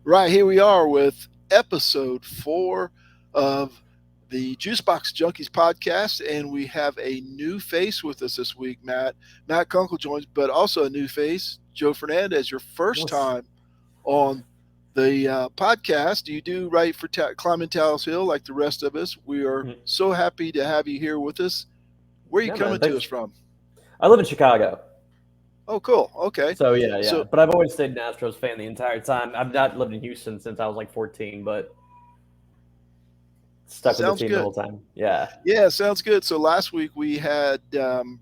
Right, here we are with episode 4 of the Juicebox Junkies podcast, and we have a new face with us this week, Matt. Matt Kunkel joins, but also a new face, Joe Fernandez, your first What's time on the podcast. You do write for Climbing Taos Hill like the rest of us. We are mm, so happy to have you here with us. Where are you yeah, man? coming to us Thanks. from? I live in Chicago, Oh, cool. Okay. so yeah. So, But I've always stayed an Astros fan the entire time. I've not lived in Houston since I was like 14, but stuck with the sounds team the good. whole time. Yeah, Yeah, sounds good. So last week we had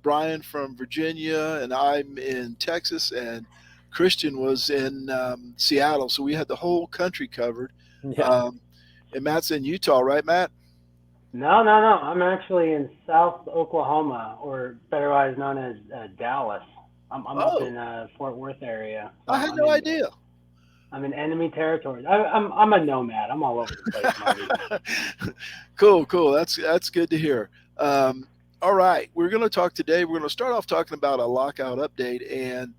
Brian from Virginia, and I'm in Texas, and Christian was in Seattle. So we had the whole country covered. yeah. Um, and Matt's in Utah, right, Matt? No. I'm actually in South Oklahoma, or otherwise known as Dallas. I'm up Oh, in Fort Worth area, so I had I'm no in idea. I'm in enemy territory. I'm a nomad. I'm all over the place, Marty. Cool. That's good to hear. All right, we're going to talk today. We're going to start off talking about a lockout update, and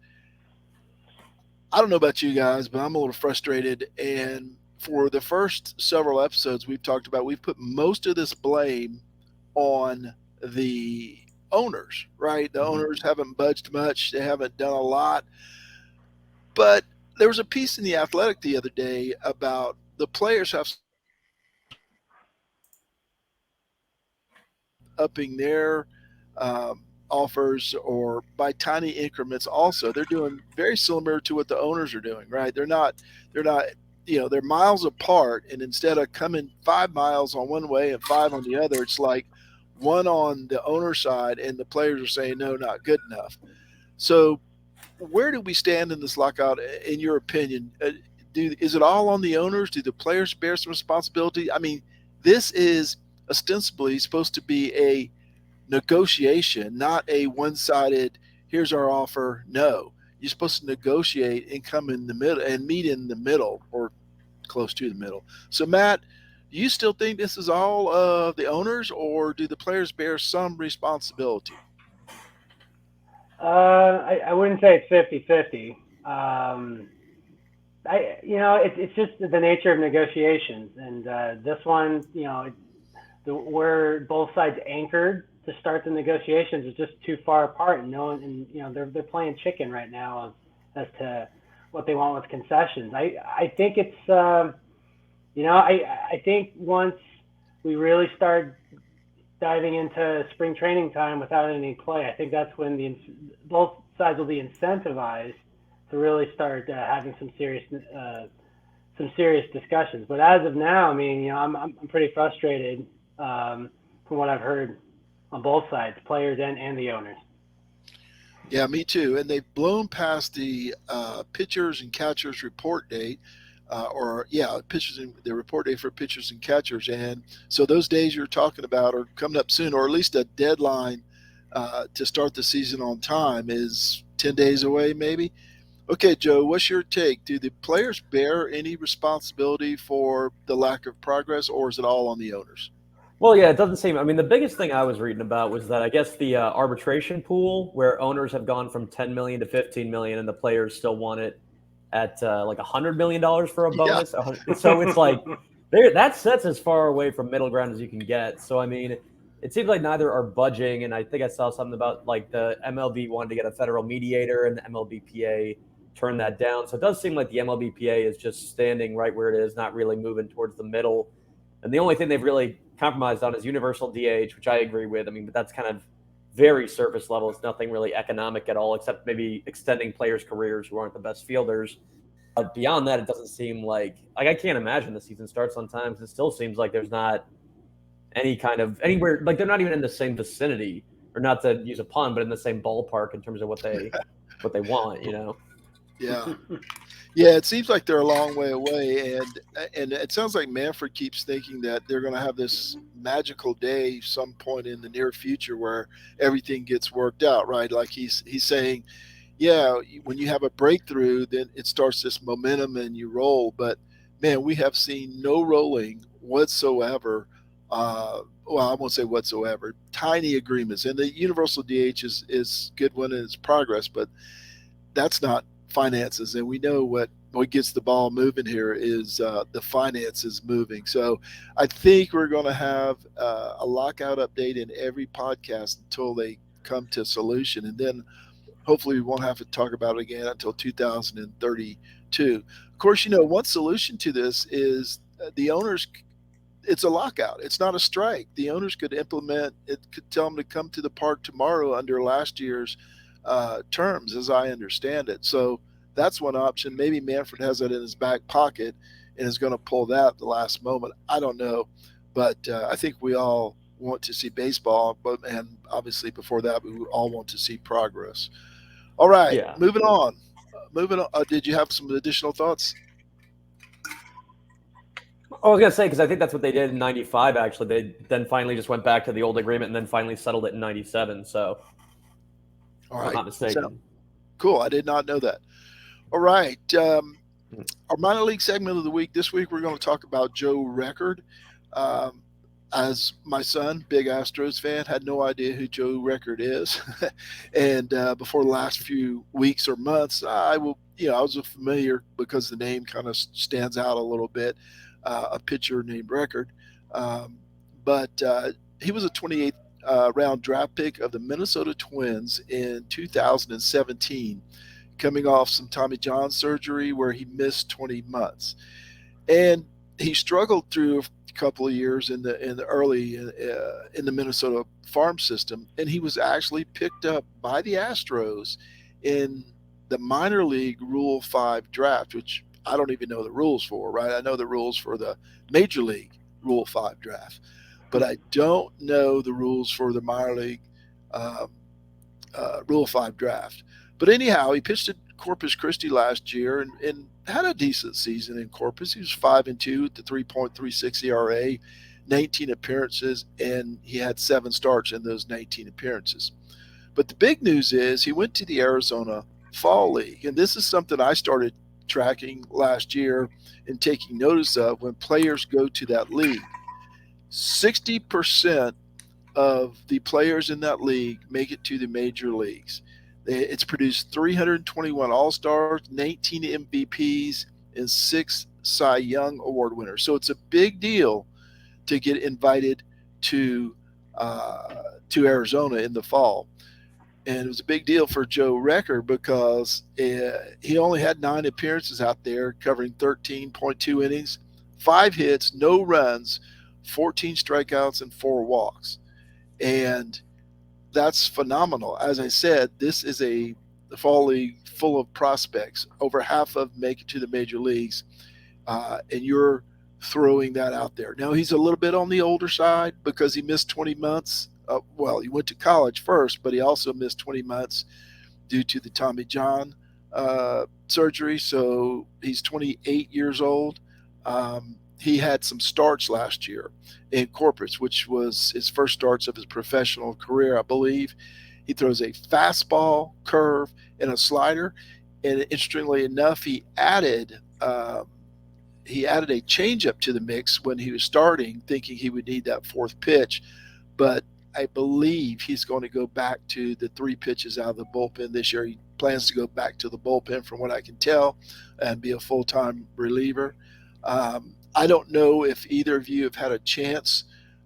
I don't know about you guys, but I'm a little frustrated. And for the first several episodes we've put most of this blame on the owners, right? The hmm owners haven't budged much, they haven't done a lot. But there was a piece in the Athletic the other day about the players have upping their offers or by tiny increments also. They're doing very similar to what the owners are doing, right? They're not they're miles apart, and instead of coming 5 miles on one way and five on the other, it's like one on the owner side and the players are saying no, not good enough. So where do we stand in this lockout in your opinion? Is it all on the owners? Do the players bear some responsibility? I mean, this is ostensibly supposed to be a negotiation, not a one-sided here's our offer. No, you're supposed to negotiate and come in the middle and meet in the middle or close to the middle. So Matt, do you still think this is all the owners, or do the players bear some responsibility? I wouldn't say it's 50-50. It's just the nature of negotiations, and this one, where both sides anchored to start the negotiations is just too far apart, and no one, and they're playing chicken right now as to what they want with concessions. I think it's I think once we really start diving into spring training time without any play, I think that's when both sides will be incentivized to really start having some serious discussions. But as of now, I mean, I'm pretty frustrated from what I've heard on both sides, players and the owners. Yeah, me too. And they've blown past the pitchers and catchers report date, or yeah, pitchers and the report date for pitchers and catchers. And so those days you're talking about are coming up soon, or at least a deadline to start the season on time is 10 days away, maybe. Okay, Joe, what's your take? Do the players bear any responsibility for the lack of progress, or is it all on the owners? Well, yeah, it doesn't seem. I mean, the biggest thing I was reading about was that I guess the arbitration pool, where owners have gone from 10 million to 15 million, and the players still want it at like $100 million for a Yeah, bonus. So it's like that sets as far away from middle ground as you can get. So I mean, it seems like neither are budging. And I think I saw something about like the MLB wanted to get a federal mediator, and the MLBPA turned that down. So it does seem like the MLBPA is just standing right where it is, not really moving towards the middle. And the only thing they've really compromised on is universal DH, which I agree with. I mean, but that's kind of very surface level. It's nothing really economic at all, except maybe extending players' careers who aren't the best fielders. But beyond that, it doesn't seem like I can't imagine the season starts on time. It still seems like there's not any kind of anywhere like they're not even in the same vicinity, or not to use a pun, but in the same ballpark in terms of what they want. yeah. Yeah, it seems like they're a long way away, and it sounds like Manfred keeps thinking that they're going to have this magical day some point in the near future where everything gets worked out, right? Like he's saying, yeah, when you have a breakthrough, then it starts this momentum and you roll. But man, we have seen no rolling whatsoever. Well, I won't say whatsoever. Tiny agreements, and the universal DH is good one in its progress, but that's not finances. And we know what what gets the ball moving here is the finances moving. So I think we're going to have a lockout update in every podcast until they come to a solution, and then hopefully we won't have to talk about it again until 2032. Of course, one solution to this is the owners. It's a lockout. It's not a strike. The owners could implement it. Could tell them to come to the park tomorrow under last year's terms, as I understand it. So that's one option. Maybe Manfred has it in his back pocket and is going to pull that at the last moment. I don't know, but I think we all want to see baseball, and obviously before that, we all want to see progress. All right, Yeah. moving on. Moving on. Did you have some additional thoughts? I was gonna say because I think that's what they did in '95. Actually, they then finally just went back to the old agreement and then finally settled it in '97. So, All if I'm right. not mistaken. Cool. I did not know that. All right. Our minor league segment of the week. This week we're going to talk about Joe Record. Um, as my son, big Astros fan, had no idea who Joe Record is, and before the last few weeks or months, I was familiar because the name kind of stands out a little bit. A pitcher named Record, but he was a 28th round draft pick of the Minnesota Twins in 2017, coming off some Tommy John surgery where he missed 20 months, and he struggled through a couple of years in the early in the Minnesota farm system, and he was actually picked up by the Astros in the minor league Rule 5 draft, which I don't even know the rules for, right? I know the rules for the major league Rule 5 draft, but I don't know the rules for the minor league um, Rule 5 draft. But anyhow, he pitched at Corpus Christi last year and had a decent season in Corpus. He was 5-2 with the 3.36 ERA, 19 appearances, and he had 7 starts in those 19 appearances. But the big news is he went to the Arizona Fall League, and this is something I started tracking last year and taking notice of. When players go to that league, 60% of the players in that league make it to the major leagues. It's produced 321 All-Stars, 19 MVPs, and 6 Cy Young Award winners. So it's a big deal to get invited to Arizona in the fall. And it was a big deal for Joe Record because he only had 9 appearances out there, covering 13.2 innings, 5 hits, no runs, 14 strikeouts, and 4 walks. And that's phenomenal. As I said, this is a fall league full of prospects. Over half of them make it to the major leagues, and you're throwing that out there. Now, he's a little bit on the older side because he missed 20 months. Well, he went to college first, but he also missed 20 months due to the Tommy John surgery. So he's 28 years old. He had some starts last year in Corpus, which was his first starts of his professional career, I believe. He throws a fastball, curve, and a slider. And interestingly enough, he added a changeup to the mix when he was starting, thinking he would need that 4th pitch. But I believe he's going to go back to the 3 pitches out of the bullpen this year. He plans to go back to the bullpen, from what I can tell, and be a full-time reliever. I don't know if either of you have had a chance.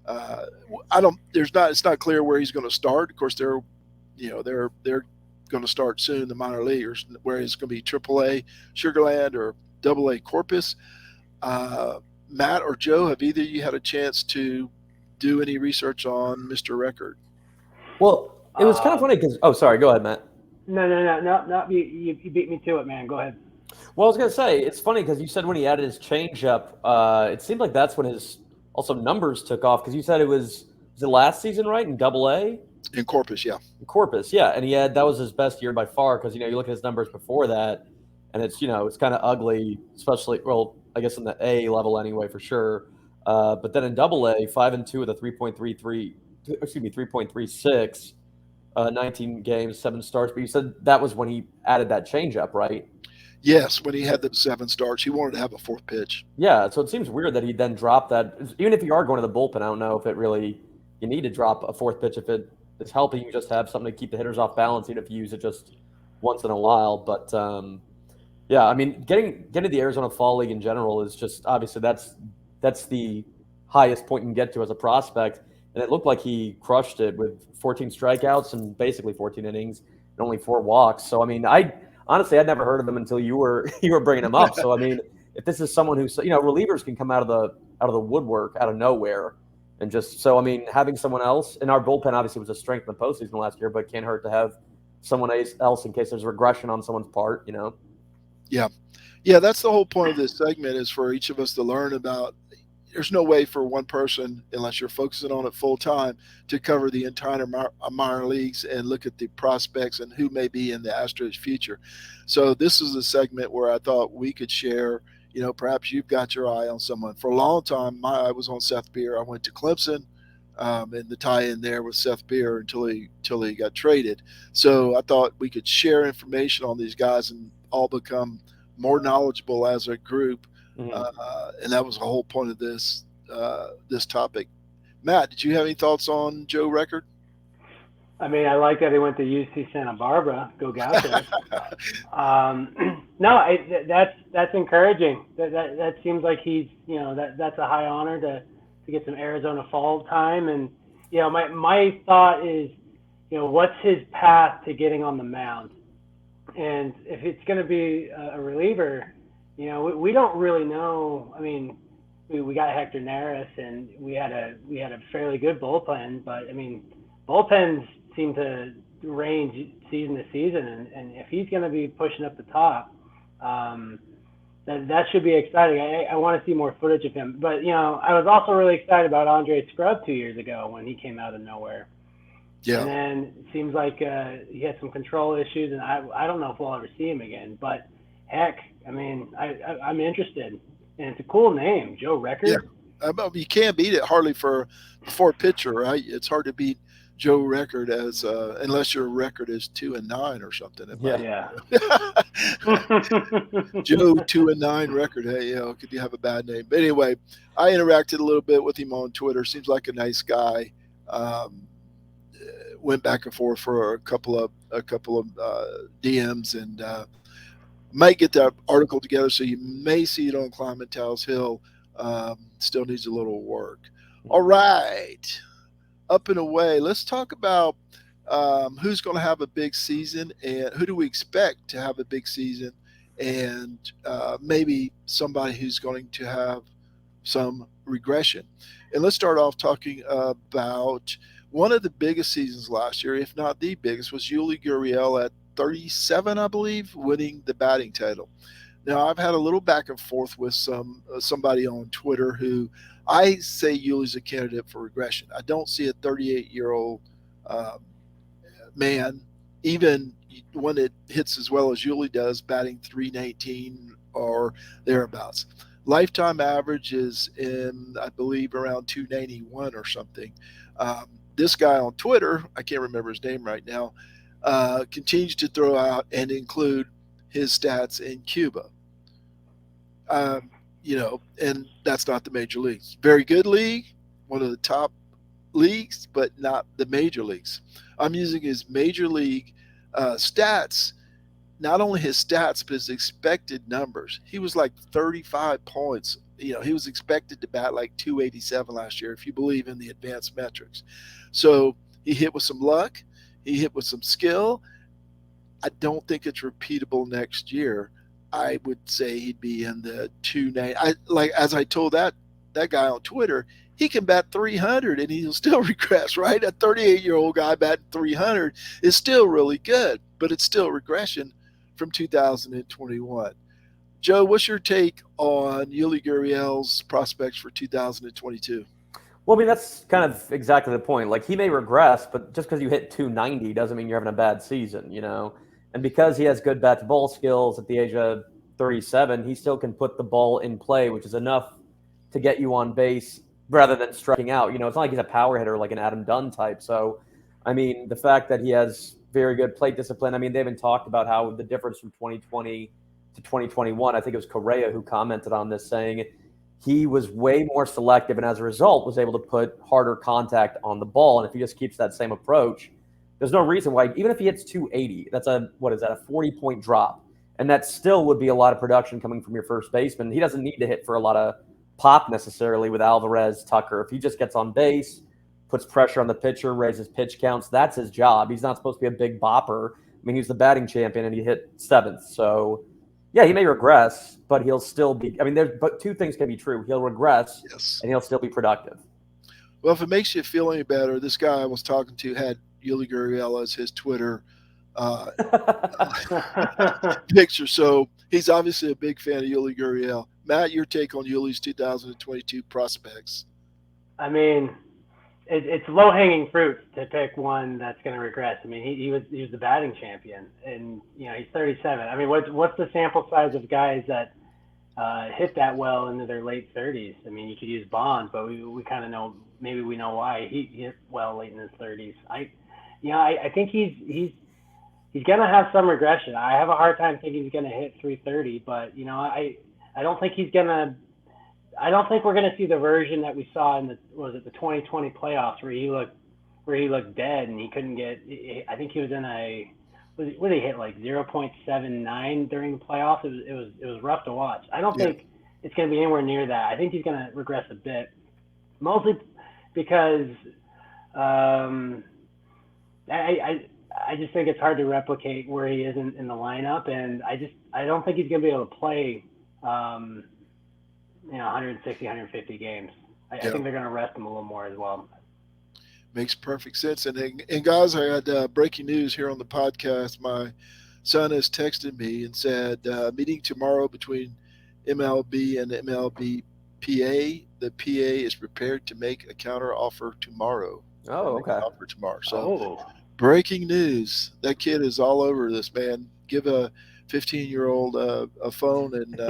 It's not clear where he's going to start. Of course, they're going to start soon, the minor leaguers, where it's going to be AAA Sugarland or AA Corpus. Matt or Joe, have either of you had a chance to do any research on Mr. Record? Well, it was kind of funny because. Oh, sorry. Go ahead, Matt. No. You beat me to it, man. Go ahead. Well, I was gonna say it's funny because you said when he added his changeup, it seemed like that's when his also numbers took off. Because you said it was it last season, right, in AA? In Corpus, yeah. In Corpus, yeah, and that was his best year by far. Because you look at his numbers before that, and it's it's kind of ugly, especially I guess in the A level anyway for sure. But then in AA, 5-2 with a 3.36, 19 games, 7 starts. But you said that was when he added that changeup, right? Yes, when he had the 7 starts, he wanted to have a 4th pitch. Yeah, so it seems weird that he then dropped that. Even if you are going to the bullpen, I don't know if it really you need to drop a 4th pitch if it is helping you just have something to keep the hitters off balance, even if you use it just once in a while. But Yeah, I mean, getting to the Arizona Fall League in general is just obviously that's the highest point you can get to as a prospect, and it looked like he crushed it with 14 strikeouts and basically 14 innings and only 4 walks. So I mean, I honestly I'd never heard of him until you were you were bringing him up. So I mean, if this is someone who's relievers can come out of the woodwork out of nowhere, and just so I mean, having someone else in our bullpen obviously was a strength in the postseason last year, but can't hurt to have someone else in case there's regression on someone's part. Yeah. Yeah, that's the whole point of this segment is for each of us to learn about. There's no way for one person, unless you're focusing on it full time, to cover the entire minor leagues and look at the prospects and who may be in the Astros' future. So this is a segment where I thought we could share. Perhaps you've got your eye on someone. For a long time, my eye was on Seth Beer. I went to Clemson, and the tie-in there with Seth Beer until he got traded. So I thought we could share information on these guys and all become more knowledgeable as a group. And that was the whole point of this topic. Matt, did you have any thoughts on Joe Record? I mean, I like that he went to UC Santa Barbara. Go Gauchos. No, that's encouraging. That seems like he's that's a high honor to get some Arizona fall time. And my thought is, what's his path to getting on the mound? And if it's going to be a reliever, we don't really know. I mean, we got Hector Neris, and we had a fairly good bullpen, but I mean, bullpens seem to range season to season, and if he's going to be pushing up the top, that should be exciting. I want to see more footage of him. But I was also really excited about Andre Scrub 2 years ago when he came out of nowhere. Yeah. And then it seems like he had some control issues, and I don't know if we'll ever see him again. But heck, I mean, I'm interested, and it's a cool name, Joe Record. Yeah, you can't beat it hardly for pitcher, right? It's hard to beat Joe Record as unless your record is 2-9 or something. Yeah. Joe 2-9 record. Hey, could you have a bad name? But anyway, I interacted a little bit with him on Twitter. Seems like a nice guy. Went back and forth for a couple of DMs, and might get that article together, so you may see it on Climatehouse Hill. Still needs a little work. All right, up and away. Let's talk about who's going to have a big season, and who do we expect to have a big season, and maybe somebody who's going to have some regression. And let's start off talking about one of the biggest seasons last year, if not the biggest, was Yuli Gurriel at 37, I believe, winning the batting title. Now, I've had a little back and forth with somebody on Twitter who I say Yuli's a candidate for regression. I don't see a 38-year-old man, even when it hits as well as Yuli does, batting 319 or thereabouts. Lifetime average is in, I believe, around 291 or something. This guy on Twitter, I can't remember his name right now, continues to throw out and include his stats in Cuba. And that's not the major leagues. Very good league, one of the top leagues, but not the major leagues. I'm using his major league stats, not only his stats, but his expected numbers. He was like 35 points. He was expected to bat like 287 last year, if you believe in the advanced metrics. So he hit with some luck. He hit with some skill. I don't think it's repeatable next year. I would say he'd be in the 290. As I told that guy on Twitter, he can bat 300 and he'll still regress, right? A 38-year-old guy batting 300 is still really good, but it's still regression from 2021. Joe, what's your take on Yuli Gurriel's prospects for 2022? Well, I mean, that's kind of exactly the point. Like, he may regress, but just because you hit 290 doesn't mean you're having a bad season, And because he has good bat-to-ball skills at the age of 37, he still can put the ball in play, which is enough to get you on base rather than striking out. It's not like he's a power hitter like an Adam Dunn type. So, I mean, the fact that he has very good plate discipline, I mean, they haven't talked about how the difference from 2020 to 2021, I think it was Correa who commented on this, saying he was way more selective and as a result was able to put harder contact on the ball. And if he just keeps that same approach, there's no reason why, even if he hits 280, that's a 40-point drop. And that still would be a lot of production coming from your first baseman. He doesn't need to hit for a lot of pop necessarily with Alvarez, Tucker. If he just gets on base, puts pressure on the pitcher, raises pitch counts, that's his job. He's not supposed to be a big bopper. I mean, he's the batting champion and he hit 7th. So, yeah, he may regress, but he'll still be. I mean, but 2 things can be true. He'll regress and he'll still be productive. Well, if it makes you feel any better, this guy I was talking to had Yuli Gurriel as his Twitter picture. So he's obviously a big fan of Yuli Gurriel. Matt, your take on Yuli's 2022 prospects? I mean, it's low-hanging fruit to pick one that's going to regress. I mean, he was the batting champion, and he's 37. I mean, what's the sample size of guys that hit that well into their late 30s? I mean, you could use Bond, but we kind of know, maybe we know why he hit well late in his 30s. I think he's going to have some regression. I have a hard time thinking he's going to hit 330, but I don't think he's going to. I don't think we're going to see the version that we saw in the 2020 playoffs where he looked dead and he couldn't get. I think he was in what did he hit, like 0.79 during the playoffs? It was rough to watch. I don't think it's going to be anywhere near that. I think he's going to regress a bit, mostly because I just think it's hard to replicate where he is in the lineup, and I don't think he's going to be able to play 160, 150 games. I think they're going to rest him a little more as well. Makes perfect sense. And guys, I had breaking news here on the podcast. My son has texted me and said, meeting tomorrow between MLB and MLB PA. The PA is prepared to make a counter offer tomorrow. Oh, okay. Offer tomorrow. So breaking news. That kid is all over this, man. Give a 15-year-old a phone and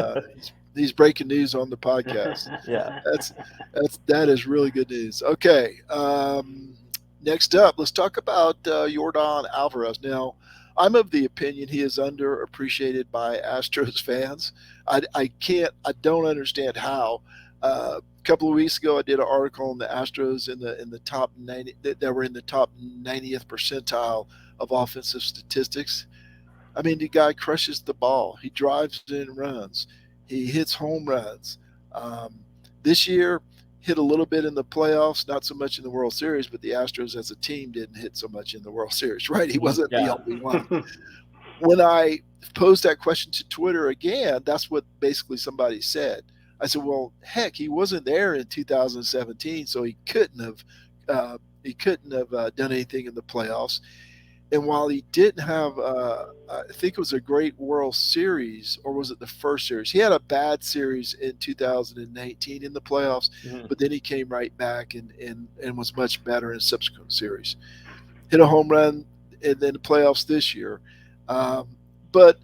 he's breaking news on the podcast. Yeah, that is really good news. Okay, next up, let's talk about Yordan Alvarez. Now, I'm of the opinion he is underappreciated by Astros fans. I don't understand how. A couple of weeks ago, I did an article on the Astros in the top 90 that were in the top 90th percentile of offensive statistics. I mean, the guy crushes the ball. He drives in runs. He hits home runs. This year, hit a little bit in the playoffs, not so much in the World Series, but the Astros as a team didn't hit so much in the World Series, right? He wasn't the only one. When I posed that question to Twitter again, that's what basically somebody said. I said, well, heck, he wasn't there in 2017, so he couldn't have done anything in the playoffs. And while he didn't have, I think it was a great World Series, or was it the first series? He had a bad series in 2019 in the playoffs, but then he came right back and was much better in subsequent series. Hit a home run in the playoffs this year. But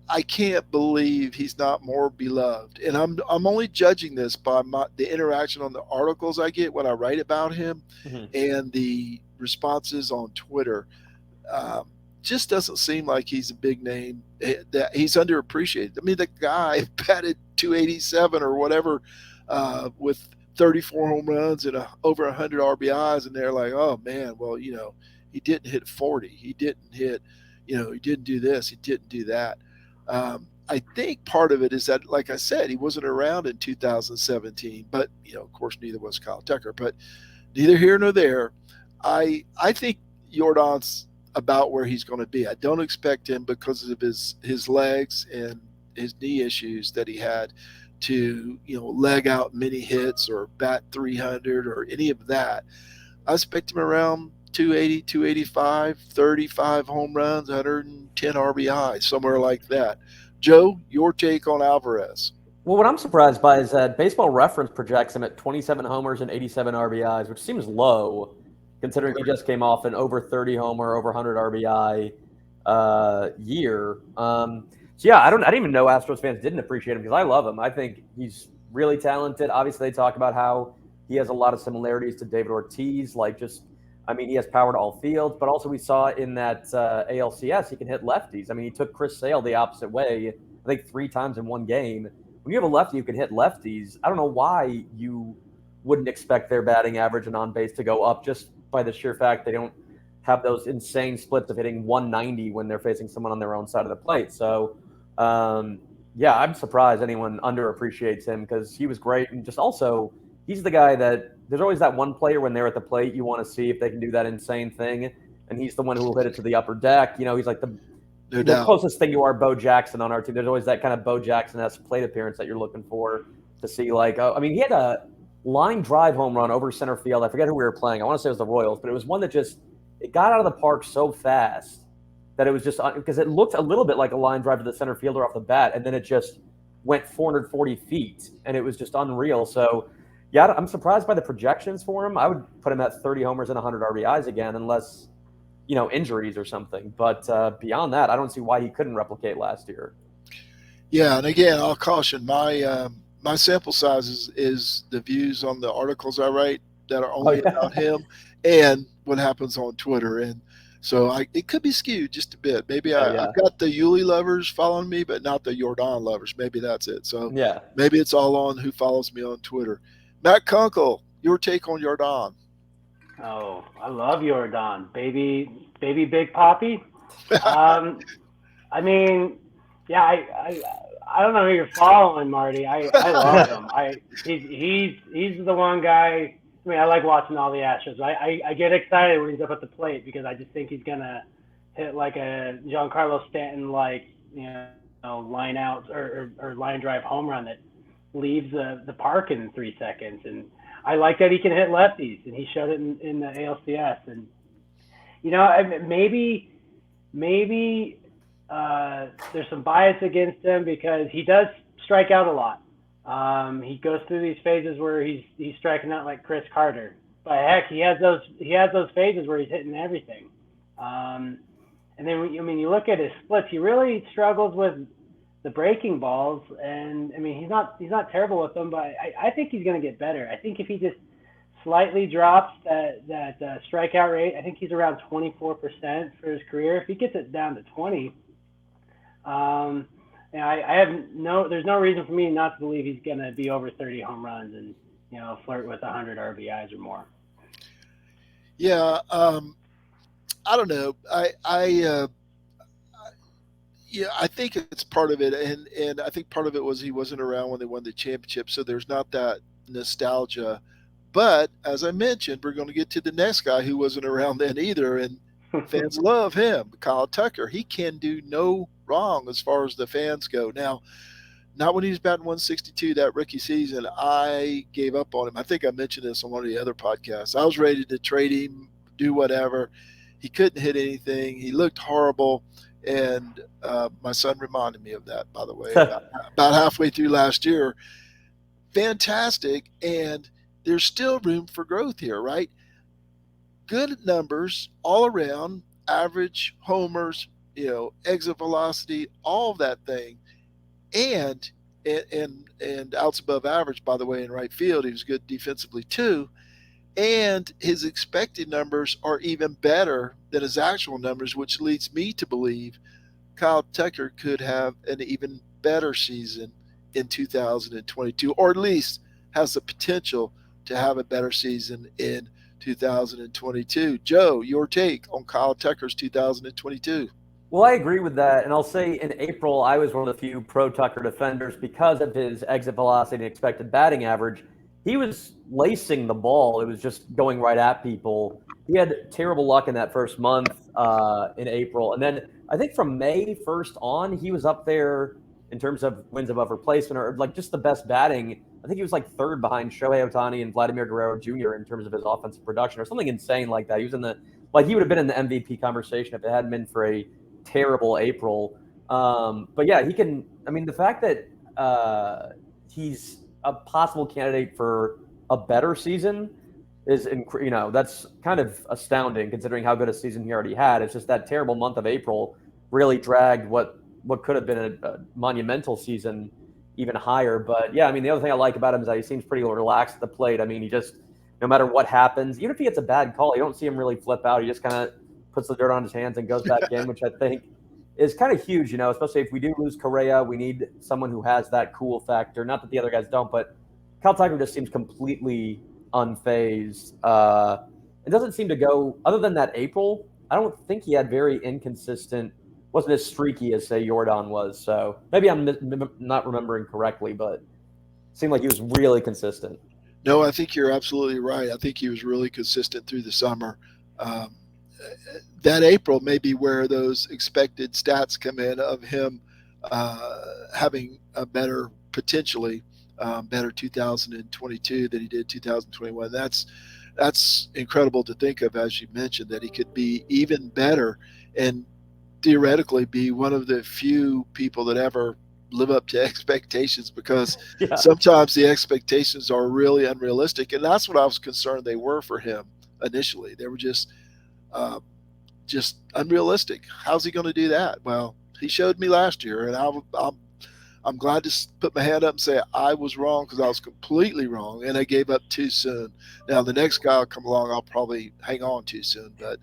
I can't believe he's not more beloved. And I'm only judging this by the interaction on the articles I get when I write about him and the responses on Twitter. Just doesn't seem like he's a big name, that he's underappreciated. I mean, the guy batted 287 or whatever with 34 home runs and over 100 RBIs, and they're like, oh man, well, he didn't hit 40. He didn't hit, he didn't do this. He didn't do that. I think part of it is that, like I said, he wasn't around in 2017, but, of course, neither was Kyle Tucker. But neither here nor there. I think Yordan's about where he's going to be. I don't expect him, because of his legs and his knee issues that he had, to leg out many hits or bat 300 or any of that. I expect him around 280, 285, 35 home runs, 110 RBI, somewhere like that. Joe, your take on Alvarez? Well, what I'm surprised by is that Baseball Reference projects him at 27 homers and 87 RBIs, which seems low, considering he just came off an over 30 homer, over 100 RBI year. So yeah, I didn't even know Astros fans didn't appreciate him, because I love him. I think he's really talented. Obviously, they talk about how he has a lot of similarities to David Ortiz. He has power to all fields, but also we saw in that ALCS, he can hit lefties. I mean, he took Chris Sale the opposite way, I think 3 times in one game. When you have a lefty who can hit lefties, I don't know why you wouldn't expect their batting average and on base to go up, just by the sheer fact they don't have those insane splits of hitting 190 when they're facing someone on their own side of the plate. So Yeah, I'm surprised anyone underappreciates him because he was great. And just also, he's the guy that there's always that one player when they're at the plate, you want to see if they can do that insane thing. And he's the one who will hit it to the upper deck. He's like No the doubt. closest thing you are Bo Jackson on our team. There's always that kind of Bo Jackson-esque plate appearance that you're looking for to see. Like, he had a line drive home run over center field. I forget who we were playing. I want to say it was the Royals, but it was one that it got out of the park so fast that it was just because it looked a little bit like a line drive to the center fielder off the bat, and then it just went 440 feet, and it was just unreal. So, yeah, I'm surprised by the projections for him. I would put him at 30 homers and 100 RBIs again, unless injuries or something. But beyond that, I don't see why he couldn't replicate last year. Yeah, and again, I'll caution my sample size is the views on the articles I write that are only about him, and what happens on Twitter. And so it could be skewed just a bit. Maybe I've got the Yuli lovers following me, but not the Yordan lovers. Maybe that's it. So yeah, maybe it's all on who follows me on Twitter. Matt Kunkel, your take on Yordan? Oh, I love Yordan, baby Big Poppy. I mean, yeah, I don't know who you're following, Marty. I love him. He's the one guy. I mean, I like watching all the Astros. I get excited when he's up at the plate because I just think he's gonna hit like a Giancarlo Stanton line out or line drive home run that leaves the park in 3 seconds. And I like that he can hit lefties, and he showed it in the ALCS. And maybe there's some bias against him because he does strike out a lot. He goes through these phases where he's striking out like Chris Carter. But heck, he has those phases where he's hitting everything. And then you look at his splits. He really struggles with the breaking balls, and I mean he's not terrible with them, but I think he's going to get better. I think if he just slightly drops that strikeout rate, I think he's around 24% for his career. If he gets it down to 20, there's no reason for me not to believe he's going to be over 30 home runs and flirt with 100 RBIs or more. Yeah, I don't know. I think it's part of it, and I think part of it was he wasn't around when they won the championship, so there's not that nostalgia. But as I mentioned, we're going to get to the next guy who wasn't around then either, and fans love him, Kyle Tucker. He can do no wrong as far as the fans go. Now, not when he was batting 162 that rookie season. I gave up on him. I think I mentioned this on one of the other podcasts. I was ready to trade him, do whatever. He couldn't hit anything. He looked horrible. And my son reminded me of that, by the way, about halfway through last year. Fantastic. And there's still room for growth here, right? Good numbers all around, average homers, exit velocity, all of that thing. And outs above average, by the way, in right field. He was good defensively too. And his expected numbers are even better than his actual numbers, which leads me to believe Kyle Tucker could have an even better season in 2022, or at least has the potential to have a better season in 2022. Joe, your take on Kyle Tucker's 2022? Well, I agree with that. And I'll say in April, I was one of the few pro-Tucker defenders because of his exit velocity and expected batting average. He was lacing the ball. It was just going right at people. He had terrible luck in that first month in April. And then I think from May 1st on, he was up there in terms of wins above replacement or like just the best batting. I think he was like third behind Shohei Ohtani and Vladimir Guerrero Jr. in terms of his offensive production or something insane like that. He was he would have been in the MVP conversation if it hadn't been for a terrible April. But yeah, he can. I mean, the fact that he's a possible candidate for a better season is, that's kind of astounding considering how good a season he already had. It's just that terrible month of April really dragged what could have been a monumental season even higher. But yeah, I mean, the other thing I like about him is that he seems pretty relaxed at the plate. I mean, he just, no matter what happens, even if he gets a bad call, you don't see him really flip out. He just kind of puts the dirt on his hands and goes back in, which I think is kind of huge, especially if we do lose Correa, we need someone who has that cool factor. Not that the other guys don't, but Kyle Tucker just seems completely unfazed. It doesn't seem to go, other than that April, I don't think he had very inconsistent wasn't as streaky as say Yordan was. So maybe I'm not remembering correctly, but it seemed like he was really consistent. No, I think you're absolutely right. I think he was really consistent through the summer. Um, that April may be where those expected stats come in of him having a better, potentially better 2022 than he did 2021. That's incredible to think of, as you mentioned, that he could be even better and theoretically be one of the few people that ever live up to expectations, because Yeah. sometimes the expectations are really unrealistic, and that's what I was concerned they were for him initially. They were uh, just unrealistic. How's he going to do that? Well, he showed me last year, and I'm glad to put my hand up and say I was wrong, because I was completely wrong, and I gave up too soon. Now the next guy will come along, I'll probably hang on too soon, but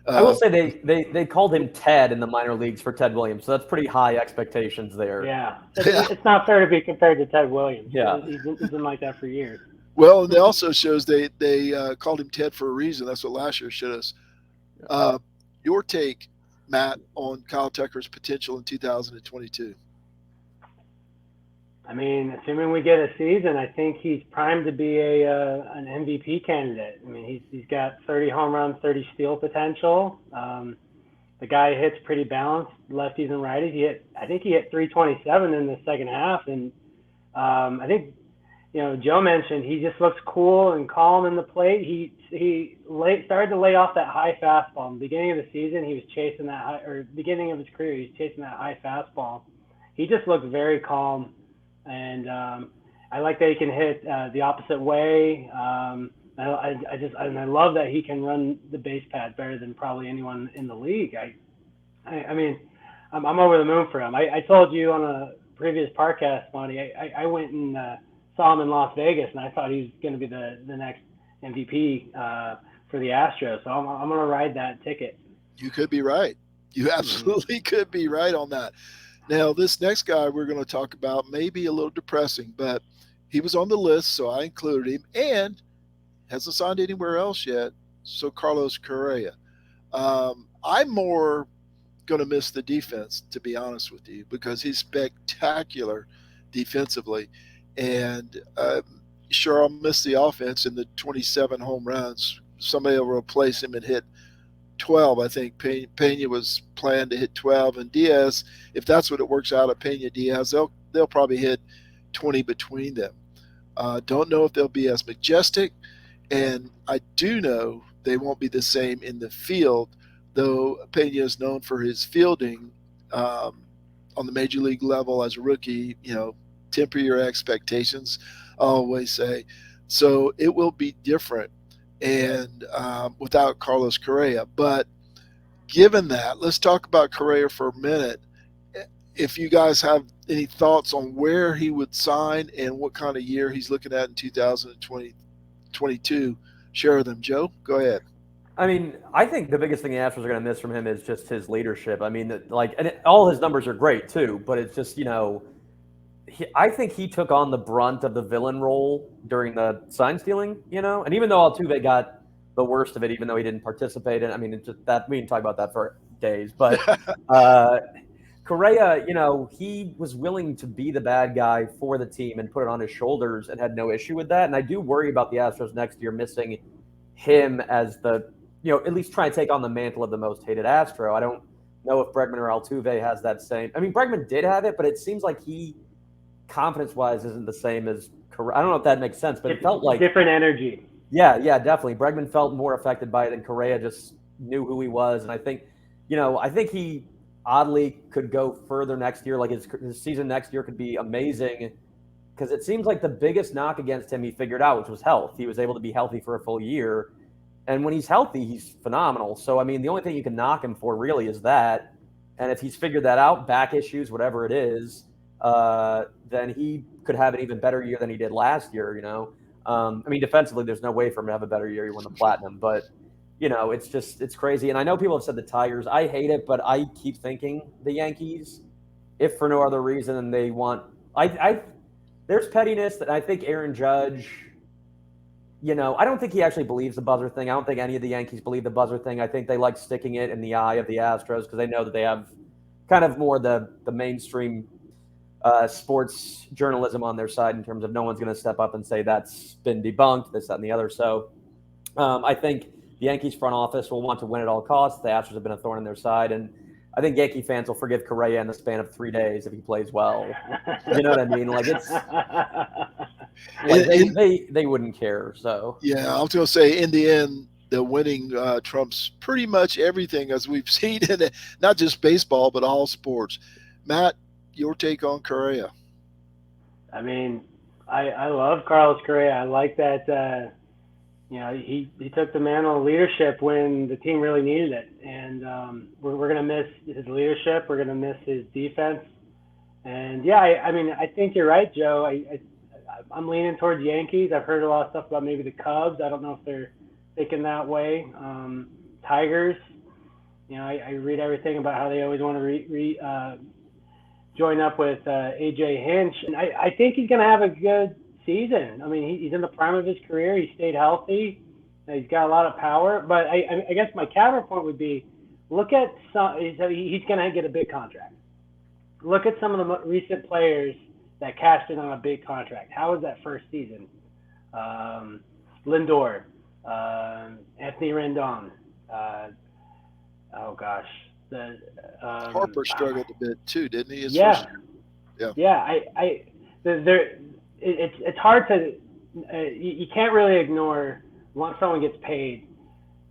I will uh, say they called him Ted in the minor leagues for Ted Williams, so that's pretty high expectations there. Yeah, yeah. it's not fair to be compared to Ted Williams. Yeah. He's been like that for years. Well, and it also shows they called him Ted for a reason. That's what last year showed us. Uh, your take, Matt, on Kyle Tucker's potential in 2022? I mean, assuming we get a season, I think he's primed to be an MVP candidate. I mean, he's got 30 home runs, 30 steal potential. The guy hits pretty balanced, lefties and righties. I think he hit 327 in the second half, and I think Joe mentioned he just looks cool and calm in the plate. He started to lay off that high fastball. In the beginning of the season, he was chasing that high, or beginning of his career, he was chasing that high fastball. He just looked very calm. And I like that he can hit the opposite way. I love that he can run the base pad better than probably anyone in the league. I mean, I'm over the moon for him. I told you on a previous podcast, Monty, I went and saw him in Las Vegas, and I thought he was going to be the next MVP for the Astros. So I'm going to ride that ticket. You could be right. You absolutely could be right on that. Now, this next guy we're going to talk about may be a little depressing, but he was on the list, so I included him, and hasn't signed anywhere else yet. So Carlos Correa. I'm more going to miss the defense, to be honest with you, because he's spectacular defensively, and sure, I'll miss the offense and the 27 home runs. Somebody will replace him and hit 12. I think Pena was planned to hit 12, and Diaz, if that's what it works out of Pena Diaz, they'll probably hit 20 between them. Don't know if they'll be as majestic, and I do know they won't be the same in the field, though Pena is known for his fielding on the major league level as a rookie. Temper your expectations, I always say. So it will be different, and without Carlos Correa. But given that, let's talk about Correa for a minute. If you guys have any thoughts on where he would sign and what kind of year he's looking at in 2022, share them. Joe, go ahead. I mean, I think the biggest thing the Astros are going to miss from him is just his leadership. I mean, all his numbers are great too, but it's just I think he took on the brunt of the villain role during the sign stealing, and even though Altuve got the worst of it, even though he didn't participate in, I mean, it's just that we can talk about that for days, but Correa, he was willing to be the bad guy for the team and put it on his shoulders and had no issue with that. And I do worry about the Astros next year missing him as the, at least trying to take on the mantle of the most hated Astro. I don't know if Bregman or Altuve has that same. I mean, Bregman did have it, but it seems like he, confidence-wise, isn't the same as Correa. I don't know if that makes sense, but it felt like different energy. Yeah, definitely. Bregman felt more affected by it, and Correa just knew who he was. And I think he oddly could go further next year. Like his season next year could be amazing, because it seems like the biggest knock against him he figured out, which was health. He was able to be healthy for a full year, and when he's healthy, he's phenomenal. So I mean, the only thing you can knock him for really is that. And if he's figured that out, back issues, whatever it is, then he could have an even better year than he did last year. I mean, defensively, there's no way for him to have a better year. He won the Platinum, but it's crazy. And I know people have said the Tigers. I hate it, but I keep thinking the Yankees, if for no other reason than they want. There's pettiness that I think Aaron Judge. I don't think he actually believes the buzzer thing. I don't think any of the Yankees believe the buzzer thing. I think they like sticking it in the eye of the Astros because they know that they have kind of more the mainstream sports journalism on their side in terms of no one's going to step up and say that's been debunked, this, that, and the other. So I think the Yankees front office will want to win at all costs. The Astros have been a thorn in their side, and I think Yankee fans will forgive Correa in the span of 3 days if he plays well. You know what I mean? Like it's like they wouldn't care. So yeah, I was going to say in the end, the winning trumps pretty much everything as we've seen in it, not just baseball but all sports. Matt, your take on Correa? I mean, I love Carlos Correa. I like that. He took the mantle of leadership when the team really needed it, and we're going to miss his leadership. We're going to miss his defense, and yeah, I mean, I think you're right, Joe. I'm leaning towards Yankees. I've heard a lot of stuff about maybe the Cubs. I don't know if they're thinking that way. Tigers. I read everything about how they always want to join up with AJ Hinch, and I think he's going to have a good season. I mean, he's in the prime of his career. He stayed healthy. He's got a lot of power. But I guess my counterpoint would be, look at some. He's going to get a big contract. Look at some of the recent players that cashed in on a big contract. How was that first season? Lindor, Anthony Rendon. Oh gosh, Harper struggled a bit too, didn't he? Yeah. First year? It's hard to you can't really ignore once someone gets paid.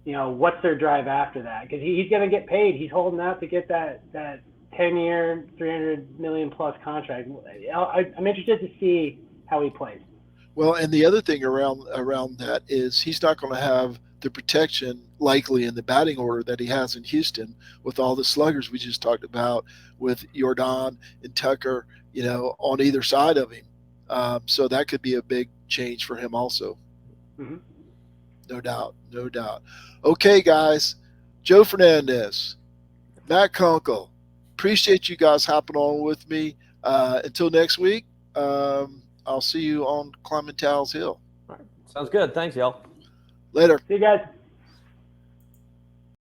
What's their drive after that? Because he's going to get paid. He's holding out to get that 10-year, $300 million plus contract. I'm interested to see how he plays. Well, and the other thing around that is he's not going to have the protection likely in the batting order that he has in Houston with all the sluggers we just talked about with Yordan and Tucker, on either side of him. So that could be a big change for him also. Mm-hmm. No doubt. Okay, guys. Joe Fernandez, Matt Kunkel, appreciate you guys hopping on with me. Until next week, I'll see you on Climbing Towels Hill. all right. Sounds good. Thanks, y'all. Later. See you guys.